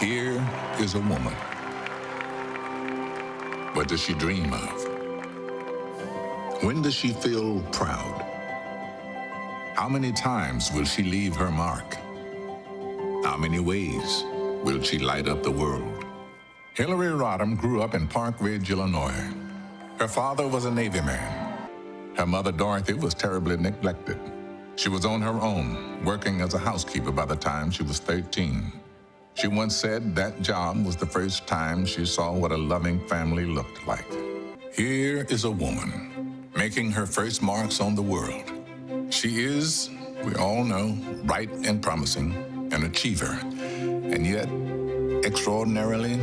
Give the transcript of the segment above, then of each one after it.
Here is a woman. What does she dream of? When does she feel proud? How many times will she leave her mark? How many ways will she light up the world? Hillary Rodham grew up in Park Ridge, Illinois. Her father was a Navy man. Her mother, Dorothy, was terribly neglected. She was on her own, working as a housekeeper by the time she was 13. She once said that job was the first time she saw what a loving family looked like. Here is a woman making her first marks on the world. She is, we all know, bright and promising, an achiever. And yet, extraordinarily,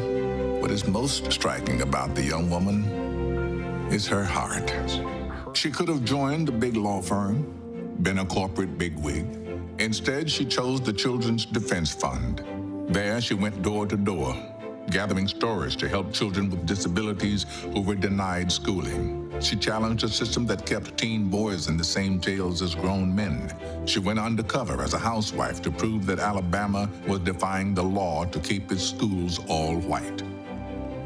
what is most striking about the young woman is her heart. She could have joined a big law firm, been a corporate bigwig. Instead, she chose the Children's Defense Fund. There, she went door to door, gathering stories to help children with disabilities who were denied schooling. She challenged a system that kept teen boys in the same jails as grown men. She went undercover as a housewife to prove that Alabama was defying the law to keep its schools all white.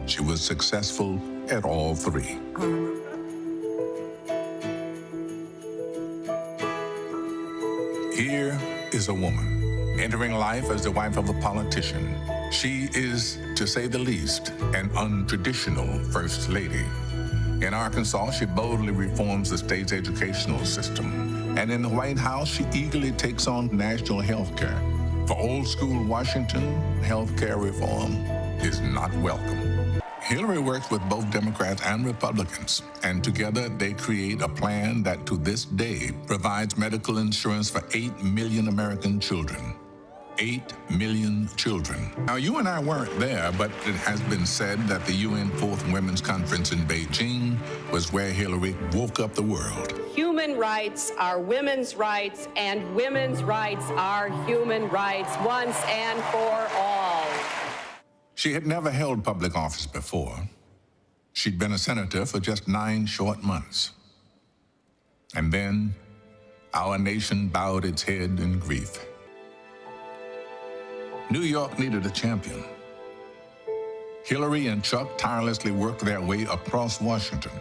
She was successful at all three. Here is a woman entering life as the wife of a politician. She is, to say the least, an untraditional first lady. In Arkansas, she boldly reforms the state's educational system. And in the White House, she eagerly takes on national health care. For old school Washington, health care reform is not welcome. Hillary works with both Democrats and Republicans, and together they create a plan that to this day provides medical insurance for 8 million American children. 8 million children. Now, you and I weren't there, but it has been said that the UN Fourth Women's Conference in Beijing was where Hillary woke up the world. Human rights are women's rights, and women's rights are human rights once and for all. She had never held public office before. She'd been a senator for just 9 short months. And then our nation bowed its head in grief. New York needed a champion. Hillary and Chuck tirelessly worked their way across Washington,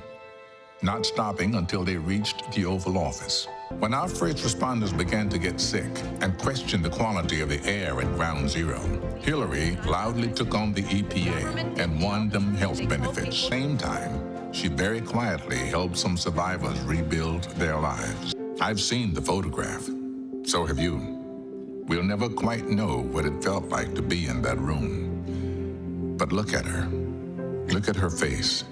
not stopping until they reached the Oval Office. When our first responders began to get sick and questioned the quality of the air at Ground Zero, Hillary loudly took on the EPA and won them health benefits. Same time, she very quietly helped some survivors rebuild their lives. I've seen the photograph. So have you. We'll never quite know what it felt like to be in that room. But look at her. Look at her face.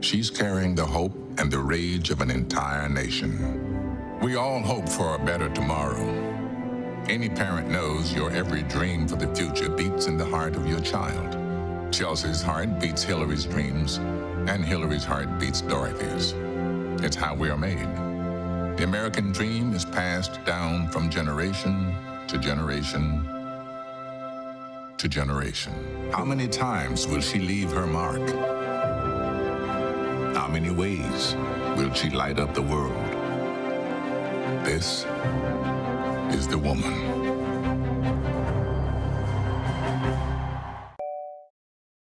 She's carrying the hope and the rage of an entire nation. We all hope for a better tomorrow. Any parent knows your every dream for the future beats in the heart of your child. Chelsea's heart beats Hillary's dreams, and Hillary's heart beats Dorothy's. It's how we are made. The American dream is passed down from generation to generation to generation. How many times will she leave her mark? How many ways will she light up the world? This is the woman.